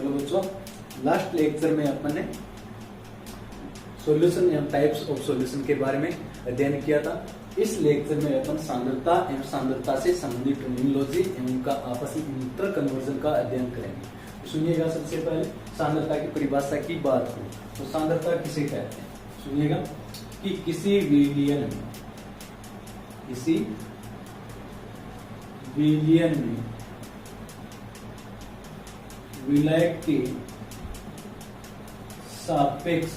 चलो बच्चों, last lecture में अपन ने सॉल्यूशन एवं टाइप्स ऑफ सॉल्यूशन के बारे में अध्ययन किया था। इस लेक्चर में अपन सांद्रता एवं सांद्रता से संबंधित टर्मिनोलॉजी एवं उनका आपस में इंटर कन्वर्जन का अध्ययन करेंगे। सुनिएगा, सबसे पहले सांद्रता की परिभाषा की बात करूं तो सांद्रता किसे कहते हैं? सुनिएगा कि किसी विलयन में विलायक के सापेक्ष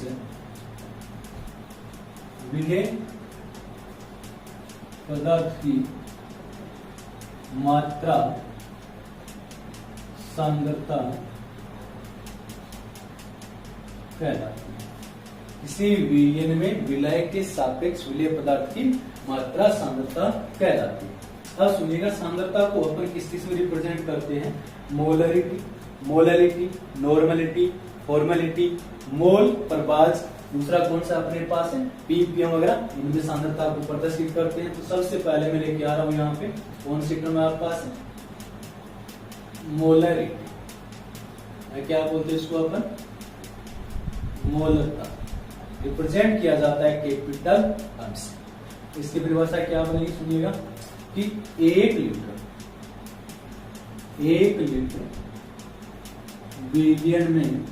विलेय पदार्थ की मात्रा सांद्रता कहलाती है। किसी विलयन में विलायक के सापेक्ष विलेय पदार्थ की मात्रा सांद्रता कहलाती है। अब सुनिएगा, सांद्रता को अपन किस चीज में रिप्रेजेंट करते हैं? मोलरिटी, नॉर्मलिटी, फॉर्मेलिटी, मोल, प्रभाज, दूसरा कौन सा अपने पास है? पीपीएम वगैरह, इनमें सांद्रता को प्रदर्शित करते हैं। तो सबसे पहले मैं लेके आ रहा हूं यहाँ पे कौन सी टर्म है आपके पास? मोलरिटी। क्या बोलते हैं इसको अपन? मोलरता रिप्रेजेंट किया जाता है कैपिटल एम से। इसकी परिभाषा क्या बनेगी? सुनिएगा कि 1 लीटर विलयन में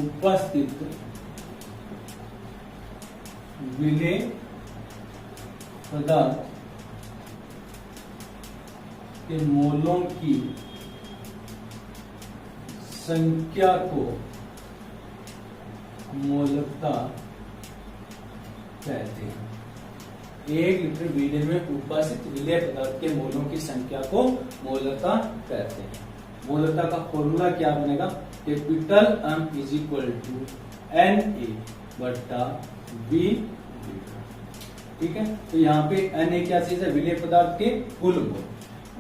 उपस्थित विलेय पदार्थ के मोलों की संख्या को मोलकता कहते हैं। 1 लीटर विलयन में उपस्थित विलेय पदार्थ के मोलों की संख्या को मोलकता कहते हैं। मोलकता का फॉर्मूला क्या बनेगा? Capital M is equal to Na/V। ठीक है, तो यहाँ पे Na क्या चीज है? विलेय पदार्थ के कुल मोल।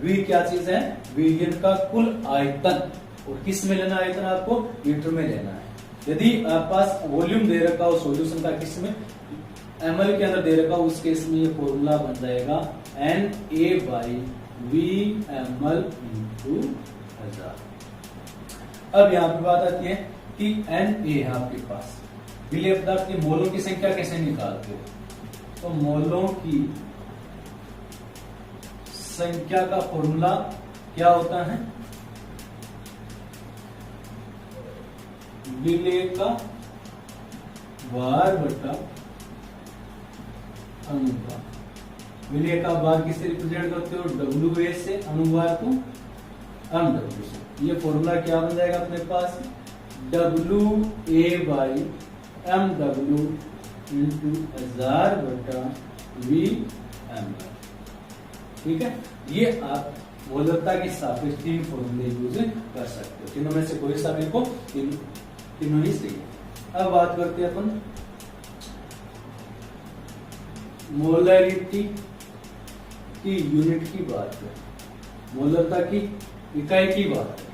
V क्या चीज है? विलयन का कुल आयतन। और किस में लेना आयतन? आपको लीटर में लेना है। यदि आप पास वॉल्यूम दे रखा हो सॉल्यूशन का, किस में? ml के अंदर दे रखा हो, उस केस में ये फॉर्मूला बन जाएगा Na/VmL × 1000। अब यहाँ पे बात आती है कि Na है आपके पास, विलेय पदार्थ के मोलों की संख्या कैसे निकालते हो? तो मोलों की संख्या का फॉर्मूला क्या होता है? विलेय का भार बटा अनुभार। विलेय का भार किससे रिप्रेजेंट करते हो? WA से, अनुभार को MW से। ये फॉर्मूला क्या बन जाएगा अपने पास? WA/MW × 1000/VmL। ठीक है, ये आप मोलकता के सापेक्ष 3 फॉर्मूले यूज कर सकते हो। तीनों में से कोई सा भी को, तीनों ही सही है। अब बात करते हैं अपन मोलरिटी की यूनिट की बात करें, मोलरता की इकाई की बात करें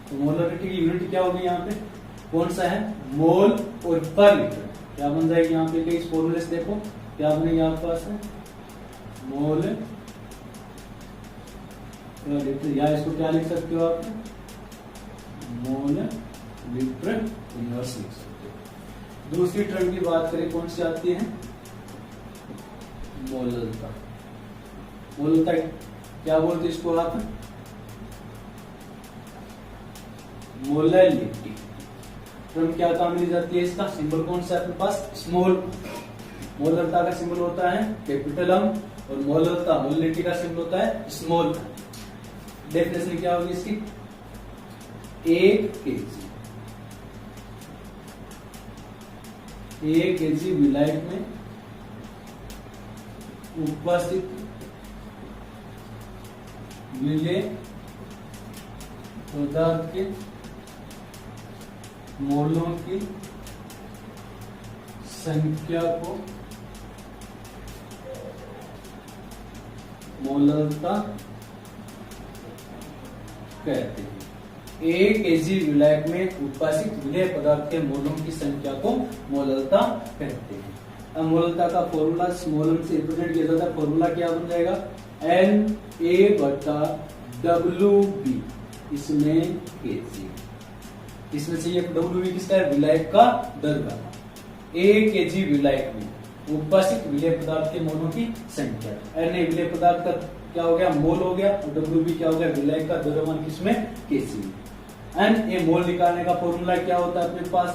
तो मोलरिटी की यूनिट क्या होगी? यहाँ पे कौन सा है? मोल और पर लीटर। क्या बन जाएगी यहाँ पे? इस फॉर्मूले से देखो क्या बनेगी आपके पास है? मोल पर लीटर, या इसको क्या लिख सकते हो आप? मोल लीटर इनवर्स लिख सकते हो। दूसरी टर्म की बात करें, कौन सी आती है? मोलरता। मोलरता क्या बोलते हैं इसको आप? मोलैलिटी। टर्म क्या काम ली जाती है? इसका सिंबल कौन सा है अपने पास? स्मॉल। मोलरता का सिंबल होता है कैपिटल एम और मोलैलिटी का सिंबल होता है स्मॉल। डेफिनेशन क्या होगी इसकी? 1 kg विलायक में उपस्थित विलेय पदार्थ के मोलों की संख्या को मोलरता कहते हैं। 1 kg विलायक में उपस्थित विलेय पदार्थ के मोलों की संख्या को मोलरता कहते हैं। अब मोलरता का फॉर्मूला स्मॉल एम से रिप्रेजेंट किया जाता है। फॉर्मूला क्या बन जाएगा? Na/WB। इसमें kg। इसमें से ये WB किसका है? विलायक का द्रव्यमान। 1 kg विलायक में उपस्थित विलेय पदार्थ के मोलों की संख्या। Na विलेय पदार्थ का क्या हो गया? मोल हो गया। और WB क्या हो गया? विलायक का द्रव्यमान किसमें? kg में। Na मोल निकालने का फॉर्मूला क्या होता है अपने पास?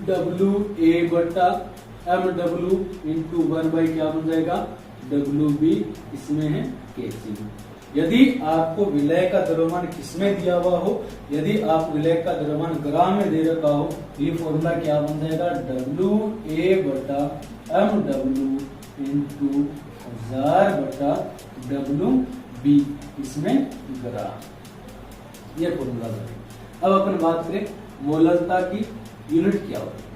WA बटा MW इंटू 1 बाई क्या बन जाएगा? WB इसमें है kg में। यदि आपको विलय का द्रव्यमान किसमें दिया हुआ हो, यदि आप विलय का द्रव्यमान ग्राम में दे रखा हो, तो ये फॉर्मूला क्या बन जाएगा? WA बटा MW इंटू 1000 बटा WB इसमें ग्राम। ये फॉर्मूला बनेगा। अब अपन बात करें मोलरता की यूनिट क्या होती है।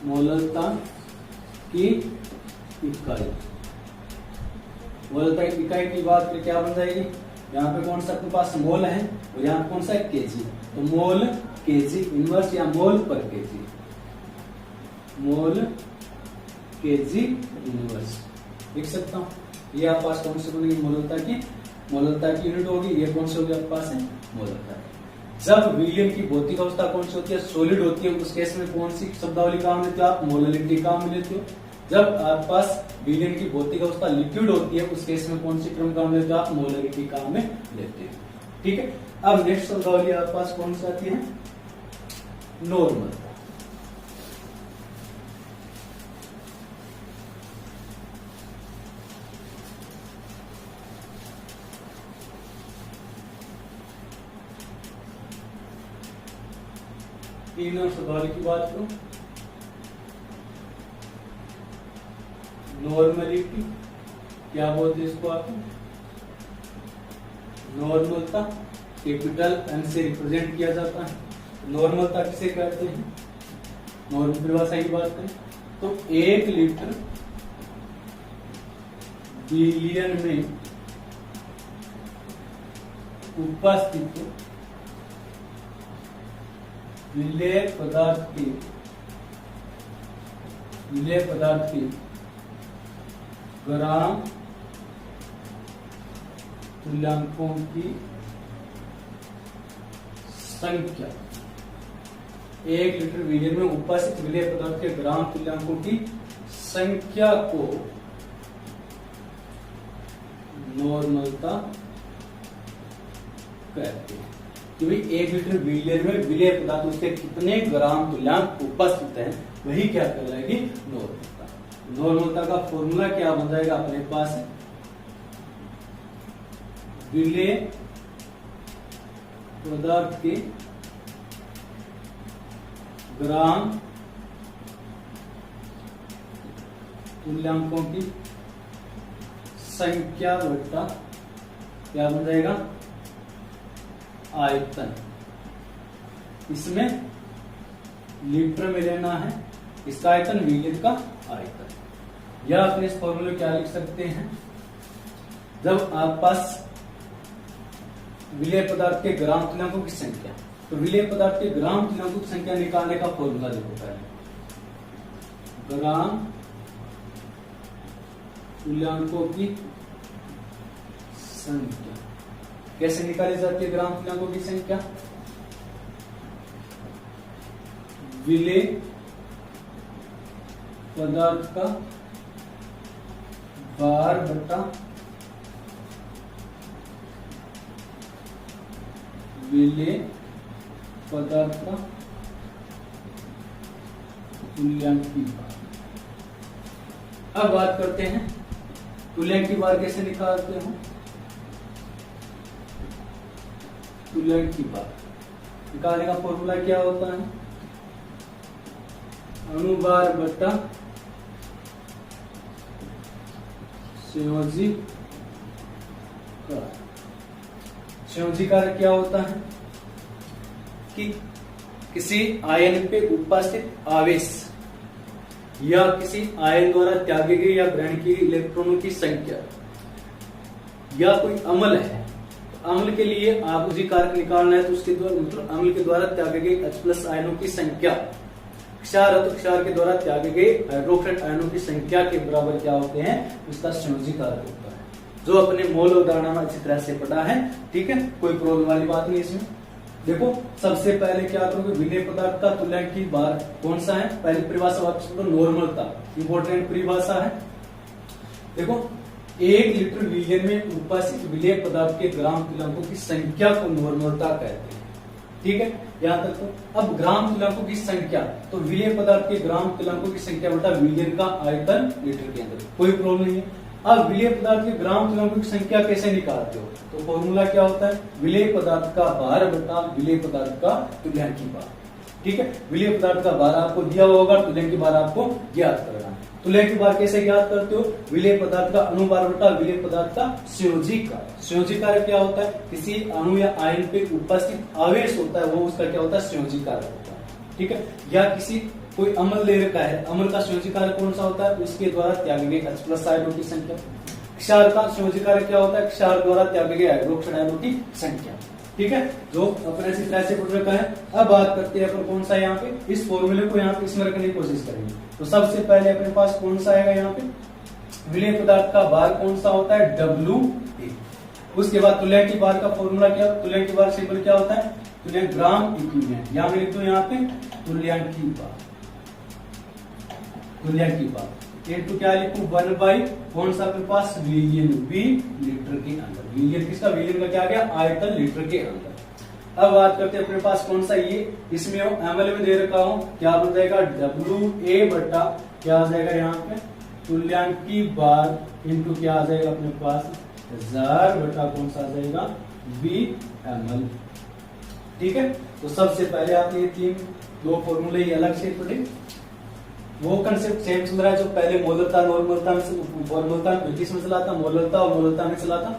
मोलरता की इकाई। मोलरता की इकाई की बात करें क्या बन जाएगी? यहाँ पे कौन सा अपने पास मोल है और यहाँ पे कौन सा है? केजी। तो मोल केजी इनवर्स या मोल पर केजी। मोल केजी इनवर्स लिख सकता हूँ। ये आप पास कौन से बनेगी? मोलरता की यूनिट होगी। ये कौन सी होगी आपके पास है? मोलरता। जब विलियम की भौतिक अवस्था कौन सी होती है? सॉलिड होती है। उस केस में कौन सी शब्दावली काम लेते हो आप? मोलरिटी काम लेते हो। जब आपके पास विलियम की भौतिक अवस्था लिक्विड होती है, उस केस में कौन सी क्रम काम लेते हो आप? मोलरिटी काम में लेते हैं। ठीक है। अब नेक्स्ट शब्दावली आपके पास कौन सी आती है? नॉर्मल। तीनों शब्दावली की बात करूं, नॉर्मलिटी क्या बोलते हैं इसको आप? नॉर्मलता कैपिटल एन से रिप्रेजेंट किया जाता है। नॉर्मलता किसे कहते हैं? नॉर्मल परिभाषा की बात करें तो 1 लीटर बिलियन में उपस्थित विलेय पदार्थ की ग्राम तुल्यांकों की संख्या। 1 लीटर विलियन में उपस्थित विलेय पदार्थ के ग्राम तुल्यांकों की संख्या को नॉर्मलता कहते हैं। कि भाई 1 लीटर विलियन में विलेय पदार्थ उसके कितने ग्राम तुल्यांक उपस्थित है, वही क्या कहलाएगी? नॉर्मलता। नॉर्मलता का फॉर्मूला क्या बन जाएगा अपने पास? विलेय पदार्थ के ग्राम तुल्यांकों की संख्या बटा क्या बन जाएगा? आयतन। इसमें लीटर में लेना है, इसका आयतन विलियन का आयतन। या अपने इस फॉर्मूले क्या लिख सकते हैं? जब आप पास विलेय पदार्थ के ग्राम तुल्यांकों की संख्या, तो विलेय पदार्थ के ग्राम तुल्यांकों की संख्या निकालने का फॉर्मूला देखो पहले। ग्राम तुल्यांकों की संख्या कैसे निकाली जाती है? ग्राम तुल्यांकों की संख्या विलेय पदार्थ का भार बटा विलेय पदार्थ का तुल्यांकी भार। अब बात करते हैं तुल्यांकी भार कैसे निकालते हो? तुल्यांकी भार निकालने का फॉर्मूला क्या होता है? अणुभार बटा संयोजी कार्य। संयोजी कार्य क्या होता है? कि किसी आयन पे उपस्थित आवेश या किसी आयन द्वारा त्यागे गए या ग्रहण किए इलेक्ट्रॉनों की संख्या, या कोई अम्ल है, अम्ल के लिए आप उसी कारक निकालना है, तो उसके द्वारा मतलब अम्ल के द्वारा त्यागे गए H+ आयनों की संख्या क्षार है तो क्षार के द्वारा त्यागे गए हाइड्रोक्साइड आयनों की संख्या के बराबर क्या होते हैं? उसका संयोजी कारक होता है। जो अपने मोल अवधारणा में अच्छी तरह से पढ़ा है। ठीक है, कोई प्रॉब्लम वाली बात नहीं इसमें। देखो सबसे पहले क्या करोगे, विलेय पदार्थ का तुल्यांकी भार कौन सा है, पहली परिभाषा वापस पढ़ो, नॉर्मलता, इंपॉर्टेंट परिभाषा है। देखो 1 लीटर विलयन में उपस्थित विलेय पदार्थ के ग्राम तुल्यांकों की संख्या को नॉर्मलता कहते हैं। ठीक है, यहां तक तो। अब ग्राम तुल्यांकों की संख्या, तो विलेय पदार्थ के ग्राम तुल्यांकों की संख्या बटा विलयन का आयतन लीटर के अंदर, कोई प्रॉब्लम नहीं है। अब विलेय पदार्थ के ग्राम तुल्यांकों की संख्या कैसे निकालते हो, तो फॉर्मूला क्या होता है, विलेय पदार्थ का भार बटा विलेय पदार्थ का तुल्यांकी भार। ठीक है, विलेय पदार्थ का भार आपको दिया होगा, तुल्यांकी भार आपको ज्ञात करना है। तुल्यांकी भार कैसे ज्ञात करते हो, विलेय पदार्थ का अणुभार बटा विलेय पदार्थ का संयोजी कार्य। संयोजी कार्य क्या होता है, किसी अणु या आयन पे उपस्थित आवेश होता है, वो उसका क्या होता है, संयोजी कार्य होता है। ठीक है, या किसी कोई अम्ल ले रखा है, अम्ल का संयोजी कार्य कौन सा होता है, उसके द्वारा त्यागे गए H+ आयनों की संख्या। क्षार का संयोजी कार्य क्या होता है, क्षार द्वारा त्यागे गए हाइड्रोक्साइड आयनों की संख्या। ठीक है, जो अपने इसी तरह से पढ़ रखा है। अब बात करते हैं अपन कौन सा यहाँ पे, इस फॉर्मूले को यहाँ पे इसमें रखने की कोशिश करेंगे। तो सबसे पहले अपने पास कौन सा आएगा यहाँ पे, विलेय पदार्थ का भार कौन सा होता है, WA। उसके बाद तुल्यांकी भार का फॉर्मूला क्या, तुल्यांकी भार सिंबल क्या होता है, तुल्यांक ग्राम इक्विवेलेंट, यहाँ मैं लिख दो यहाँ पे तुल्यांकी भार, तुल्यांकी भार इनटू क्या लिखूं, 1 कौन सा अपने पास, विलियन, V लीटर के अंदर। विलियन किसका, विलियन का क्या आ गया, आयतन लीटर के अंदर। अब बात करते हैं अपने पास कौन सा, ये इसमें ml में दे रखा हूं, क्या बन जाएगा, WA बटा क्या आ जाएगा यहाँ पे, तुल्यांकी भार इनटू क्या आ जाएगा अपने पास 1000 बटा कौन सा आ जाएगा, Vml। ठीक है, तो सबसे पहले आपने ये 2 फॉर्मूले ही अलग से पढ़े, वो कंसेप्ट सेम चल रहा है जो पहले मोलरता नॉर्मलता में, फॉर्मलता ब्रिटिश में चला था, मोलरता और मोलरता में चला था।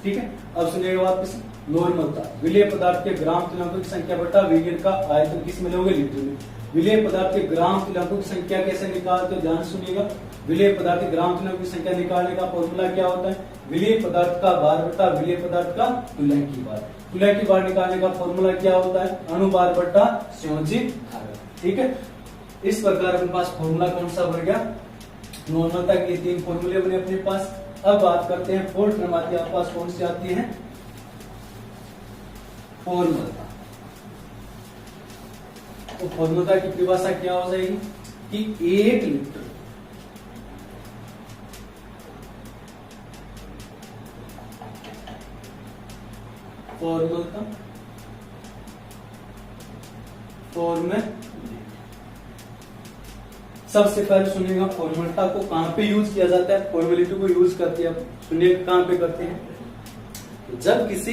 ठीक है, अब सुनिएगा वापस, नॉर्मलता, विलेय पदार्थ के ग्राम तुल्यांकों की संख्या बटा विलयन का आयतन किस में लोगे, लीटर में। विलेय पदार्थ के ग्राम तुल्यांकों की संख्या कैसे निकालते हो, ध्यान सुनिएगा। विलेय पदार्थ के ग्राम तुल्यांकों की संख्या निकालने का फॉर्मूला क्या होता है, विलेय पदार्थ का भार बटा विलेय पदार्थ का तुल्यांकी भार। तुल्यांकी भार निकालने का फॉर्मूला क्या होता है, अणुभार बटा संयोजित भार। ठीक है, इस प्रकार अपने पास फॉर्मूला कौन सा बन गया, नॉर्मलता के 3 फॉर्मूले बने अपने पास। अब बात करते हैं फोर्थ नंबर आपके पास कौन सी आती है, फॉर्मूला। तो फॉर्मूला की परिभाषा क्या हो जाएगी कि 1 लीटर फॉर्मूला सबसे पहले सुनिएगा फॉर्मूला को कहां पे यूज किया जाता है, फॉर्मेलिटी को यूज करते हैं। सुनिए कहां पे करते हैं, जब किसी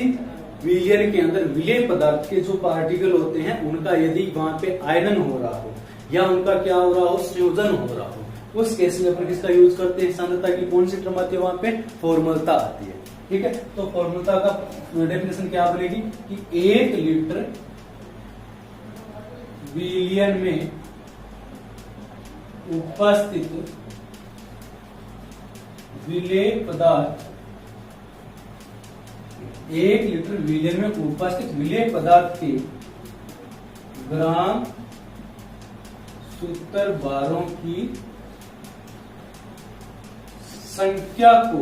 विलयन के अंदर विलेय पदार्थ के जो पार्टिकल होते हैं उनका यदि वहां पे आयरन हो रहा हो या उनका क्या हो रहा हो, संयोजन हो रहा हो, उस केस में अपन किसका यूज करते हैं, सांद्रता की कौन सी टर्म आती है वहां पे, फॉर्मलता आती है। ठीक है, तो फॉर्मलता का डेफिनेशन क्या बनेगी कि 1 लीटर विलयन में उपस्थित विलेय पदार्थ, 1 लीटर विलयन में उपस्थित विलेय पदार्थ के ग्राम सूत्र भारों की संख्या को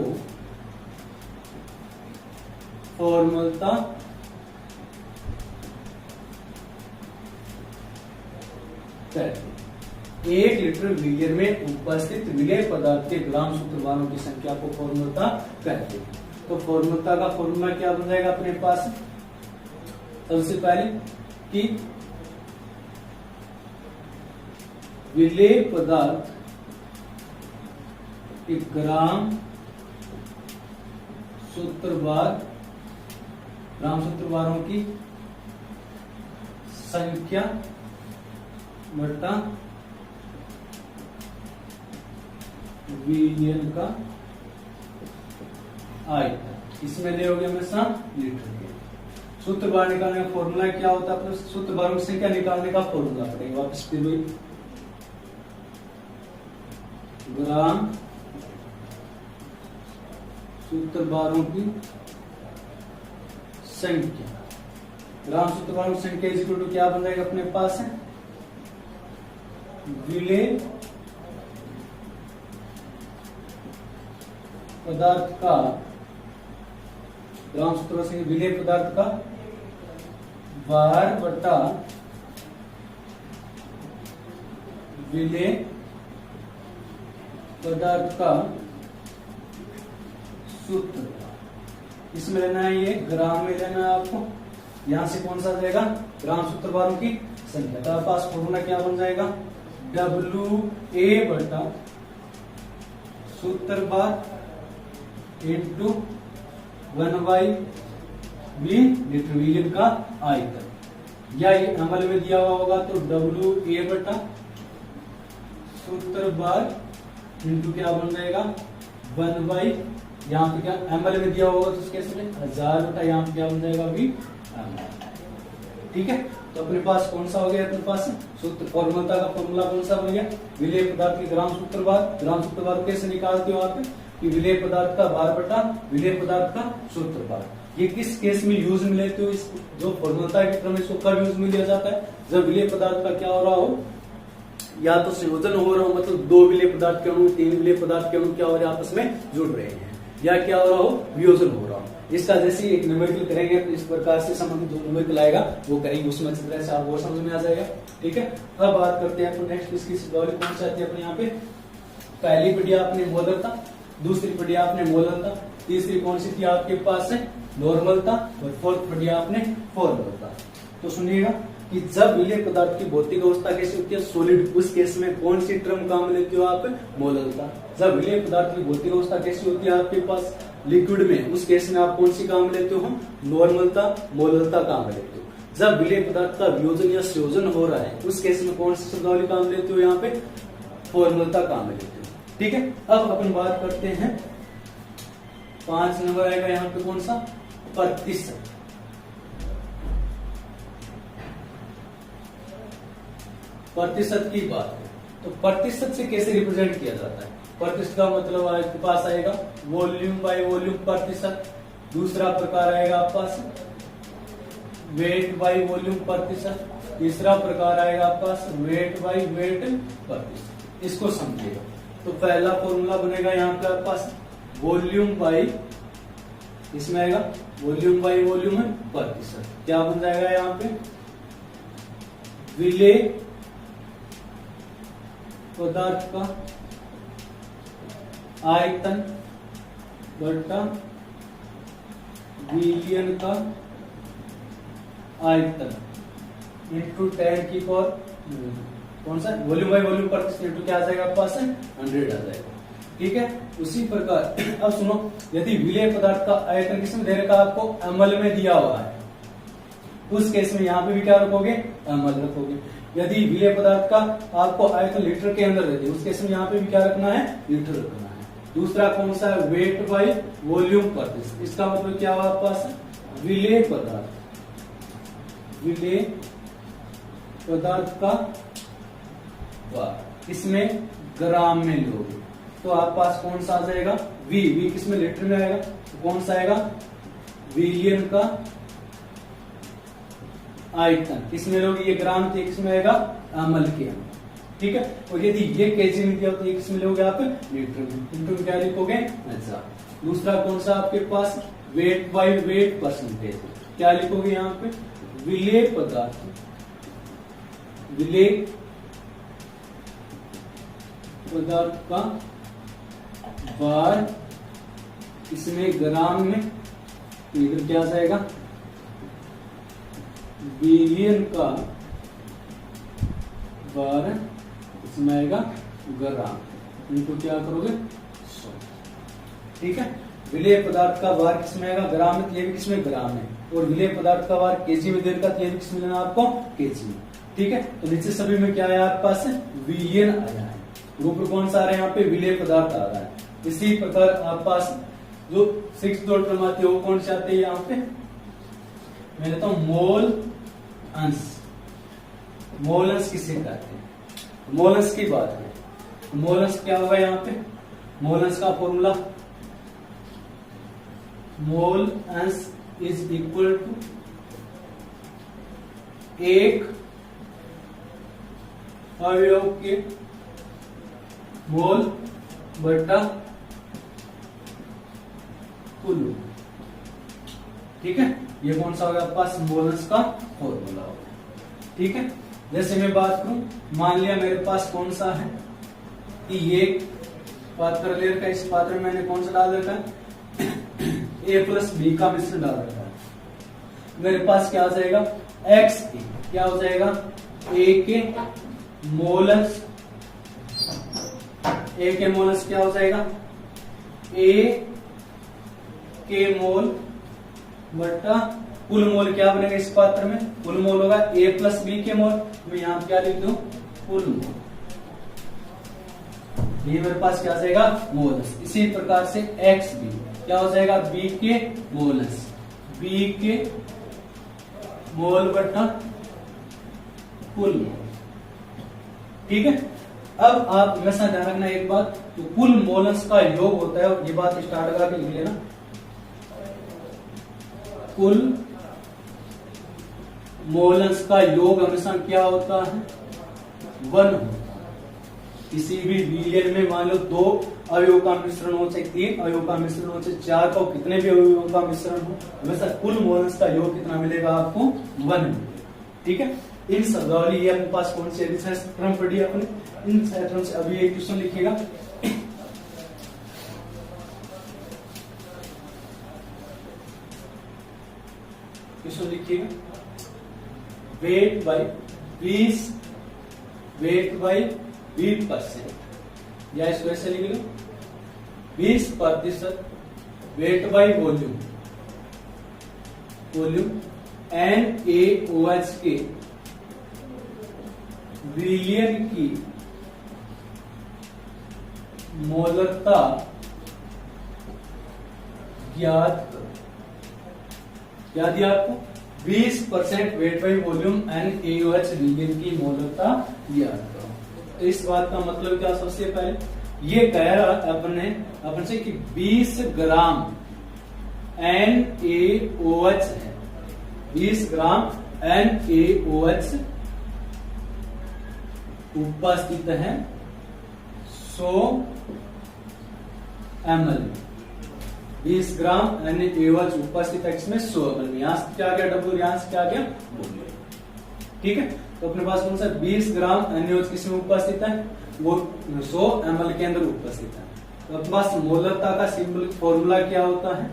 फॉर्मलता कहते हैं। 1 लीटर विलयन में उपस्थित विलेय पदार्थ के ग्राम सूत्र भारों की संख्या को फॉर्मलता कहते हैं। तो फॉर्मलता का फॉर्मूला क्या बन जाएगा अपने पास, सबसे पहले कि विलेय पदार्थ के ग्राम सूत्रभारों की संख्या बटा विलयन का आयतन, इसमें ले हो गया हमेशा लीटर के। सूत्रभार निकालने का फॉर्मूला क्या होता है, अपने सूत्रभारों की संख्या निकालने का फॉर्मूला पड़ेगा वापस फिर वही, ग्राम सूत्रभारों की संख्या, ग्राम सूत्रभारों की संख्या इज इक्वल टू क्या बन जाएगा अपने पास है, विलेय पदार्थ का ग्राम सूत्र से विलेय पदार्थ का भार बटा विलेय पदार्थ का सूत्र। इसमें लेना है, ये ग्राम में लेना है आपको। यहां से कौन सा आ जाएगा, ग्राम सूत्र भारों की संख्या। तो आपके पास फॉर्मूला क्या बन जाएगा, WA बटा सूत्र भार इंटू 1/V लीटर विलियन का आयतन। या ये अमल में दिया हुआ होगा तो WA बटा सूत्र भार इंटू क्या बन जाएगा 1/, यहाँ पे क्या एमएल में दिया होगा तो उसके इसमें 1000 बटा यहाँ पे क्या बन जाएगा V। ठीक है, तो अपने पास कौन सा हो गया, अपने पास सूत्र फॉर्मूला का फॉर्मूला कौन सा बन गया, विलेय पदार्थ की ग्राम सूत्र भार। ग्राम सूत्र भार कैसे निकालते हो आप कि विलेय पदार्थ का भार बटा विलेय पदार्थ का सूत्र भार। ये किस केस में यूज में लेते हो, इस जो फॉर्मूला के क्रम इसको कब यूज में लिया जाता है, जब विलेय पदार्थ का क्या हो रहा हो, या तो संयोजन हो रहा हो, मतलब 2 विलेय पदार्थ के अणु 3 विलेय पदार्थ के अणु क्या हो रहे हैं आपस में जुड़ रहे हैं, या क्या हो रहा हो वियोजन हो रहा हो। इसका जैसे एक न्यूमेरिकल करेंगे तो इस प्रकार से संबंधित जो न्यूमेरिकल आएगा वो करेंगे, उसमें अच्छी तरह से आप वो समझ में आ जाएगा। ठीक है, अब बात करते हैं तो नेक्स्ट इसकी शब्दावली कौन सी आती है अपने यहाँ पे। पहली पढ़ी आपने मोलरता, दूसरी पढ़ी आपने मोलरता, तीसरी कौन सी थी आपके पास है नॉर्मलता, और फोर्थ पढ़ी आपने फॉर्मलता। तो सुनिएगा कि जब विलेय पदार्थ की भौतिक अवस्था कैसी होती है सॉलिड, उस केस में कौन सी टर्म काम लेते हो आप मोलरता। जब विलेय पदार्थ की भौतिक अवस्था कैसी होती है आपके पास लिक्विड में, उस केस में आप कौन सी काम लेते हो नॉर्मलता मोलरता काम लेते हो। जब विलेय पदार्थ का वियोजन या संयोजन हो रहा है उस केस में कौन सी शब्दावली काम लेते हो यहाँ पे फॉर्मलता काम लेते हो। ठीक है, अब अपन बात करते हैं 5 नंबर आएगा यहाँ पे कौन सा प्रतिशत। प्रतिशत की बात है तो प्रतिशत से कैसे रिप्रेजेंट किया जाता है, प्रतिशत का मतलब आपके पास आएगा वॉल्यूम बाय वॉल्यूम प्रतिशत। दूसरा प्रकार आएगा आपके पास वेट बाय वॉल्यूम प्रतिशत। तीसरा प्रकार आएगा आपके पास वेट बाय वेट प्रतिशत। इसको समझिएगा तो पहला फॉर्मूला बनेगा यहाँ पे आपके पास वॉल्यूम बाय, इसमें आएगा वॉल्यूम बाय वॉल्यूम प्रतिशत। क्या बन जाएगा यहाँ पे विलेय पदार्थ का आयतन बटा विलियन का आयतन इंटू 10 की पावर कौन सा वॉल्यूम बाय वॉल्यूम प्रतिशत इंटू क्या आ जाएगा आपके पास 100 आ जाएगा। ठीक है, उसी प्रकार अब सुनो, यदि विलेय पदार्थ का आयतन किसमें दे रखा आपको एमएल में दिया हुआ है, उस केस में यहाँ पे भी क्या रखोगे एमएल रखोगे। यदि विलेय पदार्थ का आपको आयतन लीटर के अंदर देते उस केस में यहाँ पे भी क्या रखना है लीटर रखना है। दूसरा कौन सा है वेट बाय वॉल्यूम प्रतिशत। इसका मतलब क्या हुआ आपके पास विलेय पदार्थ का भार, इसमें ग्राम में लोगे तो आपके पास कौन सा आ जाएगा वी किसमें लीटर में आएगा तो कौन सा आएगा विलियन का आयतन। किसमें लोगे ये ग्राम थे, किसमें आएगा एमएल के अंदर। ठीक है, और यदि ये केजी में दिया तो ये किसमें लोगे आप लीटर में, इंटू क्या लिखोगे 1000। दूसरा कौन सा आपके पास वेट बाय वेट परसेंटेज, क्या लिखोगे यहाँ पे विलेय पदार्थ का भार, इसमें ग्राम में इधर क्या जाएगा बिलियन का भार, इसमें आएगा ग्राम इनको क्या करोगे 100। ठीक है, विलेय पदार्थ का भार किसमें आएगा ग्राम में, ये भी किसमें ग्राम में, और विलेय पदार्थ का भार केजी में देर का, ये भी किसमें लेना आपको केजी में। ठीक है, तो नीचे सभी में क्या है आपके पास विलियन आया है, रूप कौन सा आ रहा है यहाँ पे विलेय पदार्थ आ रहा है। इसी प्रकार आपके पास जो 6 टर्म आती है वो कौन से आते हैं यहाँ पे, मैं लेता हूं मोल अंश। मोल अंश किसे कहते हैं, मोल अंश की बात है। मोल अंश क्या होगा यहाँ पे, मोल अंश का फॉर्मूला मोल अंश इज इक्वल टू एक अवयव के मोल बटा कुल। ठीक है, ये कौन सा होगा आपके पास, मोलस का फॉर्मूला होगा। ठीक है, जैसे मैं बात करूं, मान लिया मेरे पास कौन सा है कि ये पात्र ले रखा है, इस पात्र में मैंने कौन सा डाल रखा है, A+B का मिश्रण डाल रखा है। मेरे पास क्या हो जाएगा, X क्या हो जाएगा, A के मोलस क्या हो जाएगा, A के मोल बटा कुल मोल क्या बनेगा इस पात्र में, कुल मोल होगा A+B के मोल, मैं यहां क्या लिख दूं, कुल मोल। ये मेरे पास क्या आ जाएगा, मोलस। इसी प्रकार से XB क्या हो जाएगा, B के मोलस, B के मोल बटा कुल मोल। ठीक है, अब आप हमेशा ध्यान रखना एक बात, तो कुल मोलस का योग होता है, ये बात स्टार्ट करके लिख लेना, कुल मोलस का योग हमेशा क्या होता है, 1 होता है। किसी भी विलयन में मान लो 2 अवयवों का मिश्रण हो, चाहे 3 अवयवों का मिश्रण हो, चाहे 4 का, कितने भी अवयवों का मिश्रण हो, हमेशा कुल मोलस का योग कितना मिलेगा आपको, 1 मिलेगा। ठीक है, इन शब्दावली ये अपने पास कौन सी टर्म पढ़ी है अपने, इन टर्म से अभी एक क्वेश्चन लिखिएगा, क्वेश्चन लिखिएगा, वेट बाई 20% या इसको ऐसे लिख लो, 20% वेट बाई वॉल्यूम NaOH के विलयन की मोलरता ज्ञात करो। क्या दिया आपको, 20% वेट बाई वॉल्यूम NaOH विलयन की मोलरता ज्ञात करो। तो इस बात का मतलब क्या, सबसे पहले ये कह रहा अपन से कि 20 ग्राम NaOH है, 20 ग्राम NaOH उपस्थित है 100 ml, 20 ग्राम NaOH उपस्थित है इसमें 100 ml। यहां से क्या गया W, यहां से क्या गया वॉल्यूम। ठीक है, तो अपने पास कौन सा 20 ग्राम NaOH किसमें उपस्थित है, वो 100 ml के अंदर उपस्थित है। तो अपने पास मोलरता का सिंबल फॉर्मूला क्या होता है,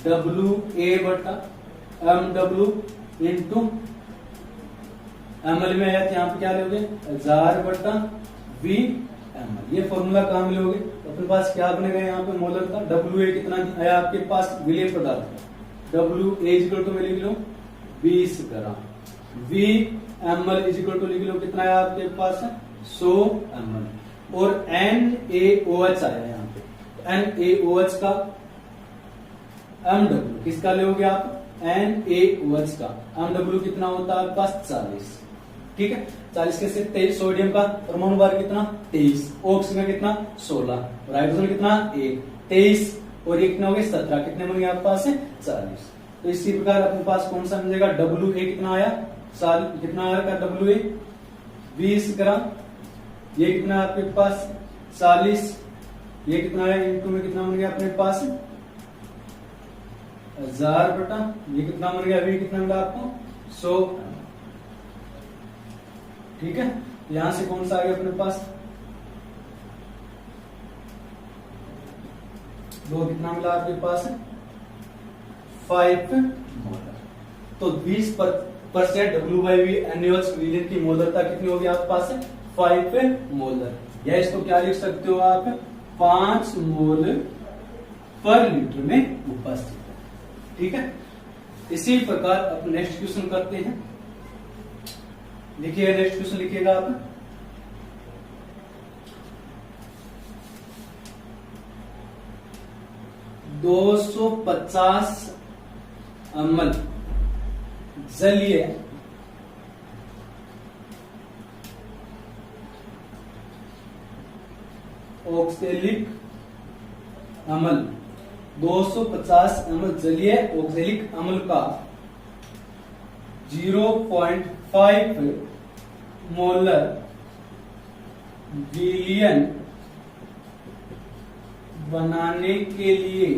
WA/mW इंटू ml में आया, यहाँ पे क्या लोगे 1000/V ml, ये फॉर्मूला कहां मिलोगे, तो अपने पास क्या बनेगा यहाँ पे मोलरता, WA कितना आया आपके पास, विलय पदार्थ, WA इक्वल टू में लिख लो 20 ग्राम, V ml इक्वल टू लिख लो कितना आया आपके पास 100 ml, और NaOH आया यहाँ पे, NaOH का MW किसका लोगे आप, NaOH का MW कितना होता है आपके पास 40। ठीक है, 40 के से 23, सोडियम का परमाणु भार कितना 23, ऑक्सीजन कितना 16, और हाइड्रोजन कितना 1, 23 और एक कितना हो गया 17, कितने बन गए आपके पास 40। तो इसी प्रकार अपने पास कौन सा मिलेगा, WA कितना आया, कितना आया WA 20 ग्राम, ये कितना आपके पास 40, ये कितना आया इंटू में कितना बन गया अपने पास 1000 ये कितना बन गया, अभी कितना मिला आपको 100। ठीक है, यहां से कौन सा आ गया अपने पास, 2 कितना मिला आपके पास 5 मोलर। तो 20% W/V NaOH विलयन की मोलरता कितनी होगी आपके पास 5 मोलर, या इसको क्या लिख सकते हो आप 5 मोल पर लीटर में उपस्थित है। ठीक है, इसी प्रकार अब नेक्स्ट क्वेश्चन करते हैं, लिखिएगा नेक्स्ट क्वेश्चन लिखिएगा आप, $250 ml जलीय ऑक्सैलिक अम्ल, 250 ml जलीय ऑक्सैलिक अम्ल का 0.5 मोलर विलयन बनाने के लिए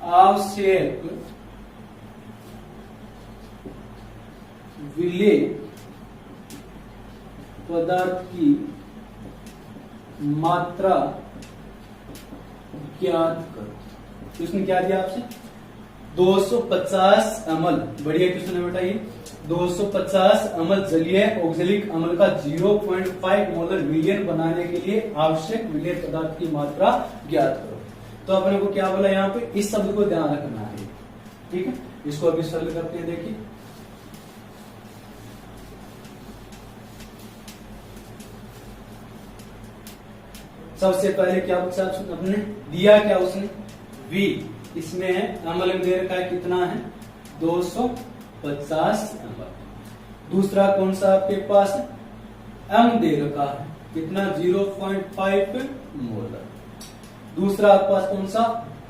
आवश्यक विलेय पदार्थ की मात्रा ज्ञात करो। तो इसने क्या दिया आपसे 250 ml, बढ़िया क्वेश्चन है बेटा ये। 250 ml जलीय ऑक्जेलिक अम्ल का 0.5 मोलर विलयन बनाने के लिए आवश्यक विलेय पदार्थ की मात्रा ज्ञात करो। तो अपने को क्या बोला यहाँ पे, इस शब्द को ध्यान रखना है, ठीक है। इसको अभी सरल करते हैं, देखिए। सबसे पहले क्या पूछा अपने, दिया क्या उसने, V इसमें है, अम्ल में दे रखा है कितना है 250 ml। दूसरा कौन सा आपके पास है, M दे रखा है कितना 0.5 मोलर। दूसरा आपके पास कौन सा,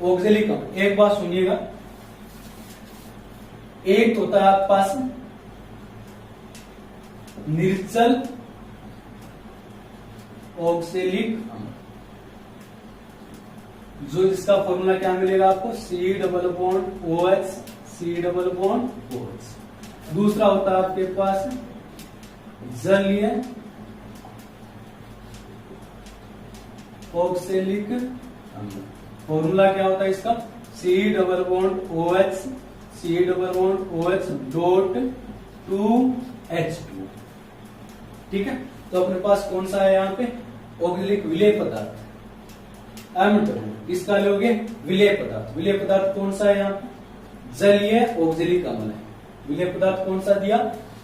ऑक्जेलिक अम्ल। एक बात सुनिएगा, एक होता है आपके पास निर्जल ऑक्जेलिक अम्ल, जो इसका फॉर्मूला क्या मिलेगा आपको, C≡OH, C≡OH। दूसरा होता है आपके पास जलीय ऑक्जेलिक अम्ल। फॉर्मूला क्या होता है इसका, C≡OH, C≡OH.2H2, ठीक है। तो अपने पास कौन सा है यहाँ पे, ऑक्जेलिक विलेय पदार्थ M2। किसका लोगे, विलेय पदार्थ। विलेय पदार्थ कौन सा है यहाँ पे, जलीय ऑक्जेलिक अम्ल है। विलेय पदार्थ कौन सा दिया,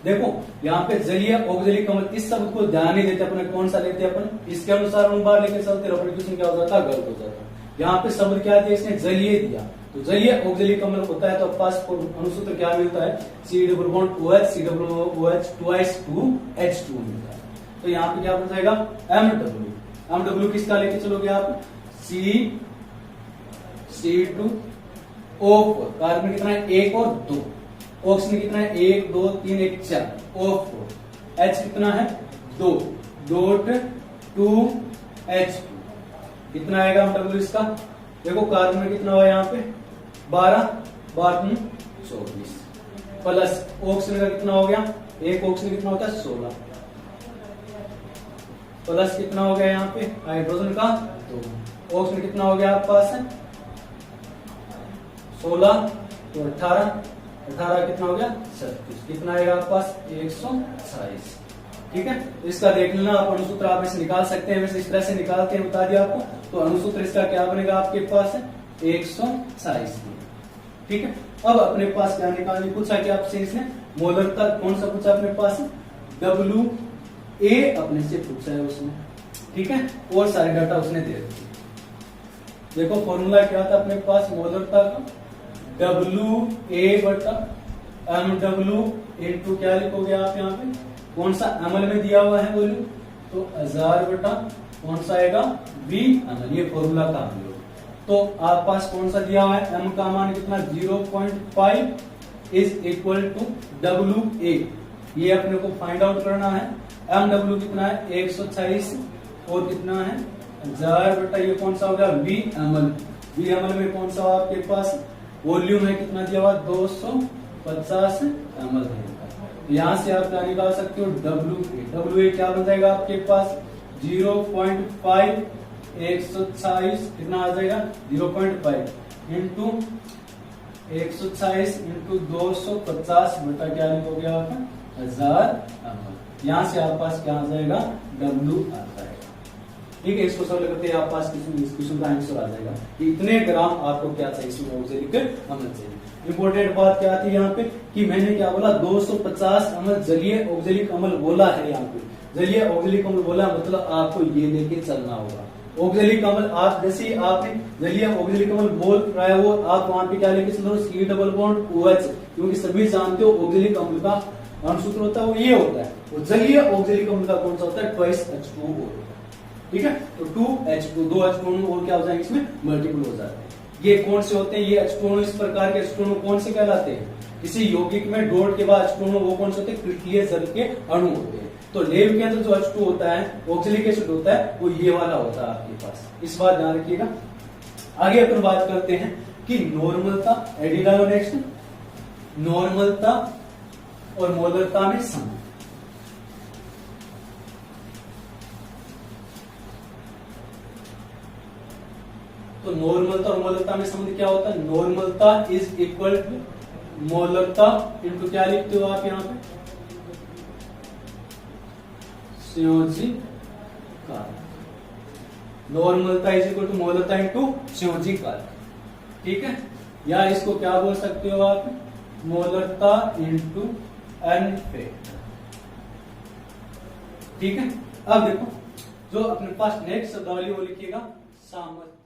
देखो यहाँ पे जलीय ऑक्जेलिक अम्ल, इस शब्द को ध्यान नहीं देते अपने, कौन सा लेते अपन, इसके अनुसार उन बार लेके चलते, क्वेश्चन क्या हो जाता, गलत हो जाता। यहाँ पे शब्द क्या दिया इसने, जलीय दिया, तो जलीय ऑक्जेलिक अम्ल होता है तो पास अनुसूत्र क्या मिलता है, C≡OH, C≡OH.2H2 मिलता है। तो यहाँ पे क्या बन जाएगा MW। MW किसका लेके चलोगे आप, C2O4, कार्बन कितना है 1 और 2, ऑक्सीजन कितना है 1 2 3 1 4, O4, H कितना है 2.2H2, कितना आएगा MW इसका, देखो कार्बन में कितना हुआ यहाँ पे 12, 12 24, प्लस ऑक्सीजन का कितना हो गया, एक ऑक्सीजन कितना होता है 16, प्लस कितना हो गया यहाँ पे हाइड्रोजन का 2, ऑक्सीजन कितना हो गया आपके पास है 16 तो 18, 18 कितना हो गया 36, कितना आएगा आपके पास 126, ठीक है। इसका देख लेना आप, अणुसूत्र आप इसे निकाल सकते हैं, वैसे इस तरह से निकालते हैं, बता दिया आपको। तो अणुसूत्र इसका क्या बनेगा आपके पास है 126, ठीक है। अब अपने पास क्या निकालने पूछा कि आपसे इसने मोलरता कौन सा पूछा अपने पास, WA अपने से पूछा है उसने, ठीक है, और सारे डाटा उसने दे दिए। देखो फॉर्मूला क्या था अपने पास मोलरता का, WA/MW इंटू क्या लिखोगे आप यहाँ पे, कौन सा ml में दिया हुआ है वैल्यू, तो 1000 बटा कौन सा आएगा Vml, ये फॉर्मूला का हम लोग। तो आप पास कौन सा दिया हुआ है, m का मान कितना 0.5 इज इक्वल टू WA, ये अपने को फाइंड आउट करना है। MW कितना है 126 और कितना है 1000 बटा ये कौन सा होगा Vml। Vml में कौन सा आपके पास वॉल्यूम है कितना दिया हुआ 250 ml है। यहां से आप क्या निकाल सकते हो WA क्या बन जाएगा आपके पास 0.5 126 कितना आ जाएगा 0.5 इंटू 126 इंटू 250 बटा क्या लिखोगे आप 1000 ml। यहां से आपके पास क्या आ जाएगा W आ जाएगा, ठीक है। इसको सरल करते हैं आप पास क्वेश्चन का आंसर आ जाएगा कि इतने ग्राम आपको क्या चाहिए इसमें ऑक्जेलिक अम्ल चाहिए। इंपॉर्टेंट बात क्या आती है यहाँ पे कि मैंने क्या बोला 250 ml जलीय ऑक्जेलिक अम्ल बोला है, यहाँ पे जलीय ऑक्जेलिक अम्ल बोला मतलब आपको ये लेके चलना होगा। ऑक्जेलिक अम्ल आप जैसे ही आपने जलीय ऑक्जेलिक अम्ल बोल रहा है वो आप वहां पे क्या लेके चल रहे हो C≡OH, क्योंकि सभी जानते हो ऑक्जेलिक अम्ल का अणुसूत्र होता है वो ये होता है, और जलीय ऑक्जेलिक अम्ल का कौन सा होता है 2H2O, ठीक है। तो 2H2 दो H2O और क्या हो जाएंगे इसमें मल्टीपल हो जाते हैं। ये कौन से होते हैं, ये H2O इस प्रकार के H2O कौन से कहलाते हैं, किसी यौगिक में डॉट के बाद H2O वो कौन से होते हैं क्रिस्टलीय जल के अणु होते हैं। तो लेव के अंदर जो H2 होता है ऑक्जेलिक एसिड होता है वो ये वाला होता है आपके पास, इस बात ध्यान रखिएगा। आगे अपन बात करते हैं कि नॉर्मलता, एडी डालो नेक्स्ट, नॉर्मलता और मोलरता में संबंध। तो नॉर्मलता और मोलरता में संबंध क्या होता है? नॉर्मलता इज इक्वल टू मोलरता इनटू क्या लिखते हो आप यहां पे? संयोजी कारक। नॉर्मलता इज इक्वल टू मोलरता इनटू संयोजी कारक, ठीक है। या इसको क्या बोल सकते हो आप? मोलरता इनटू एन फैक्टर, ठीक है। अब देखो जो अपने पास नेक्स्ट शब्दावली वो लिखिएगा सामर्थ्य।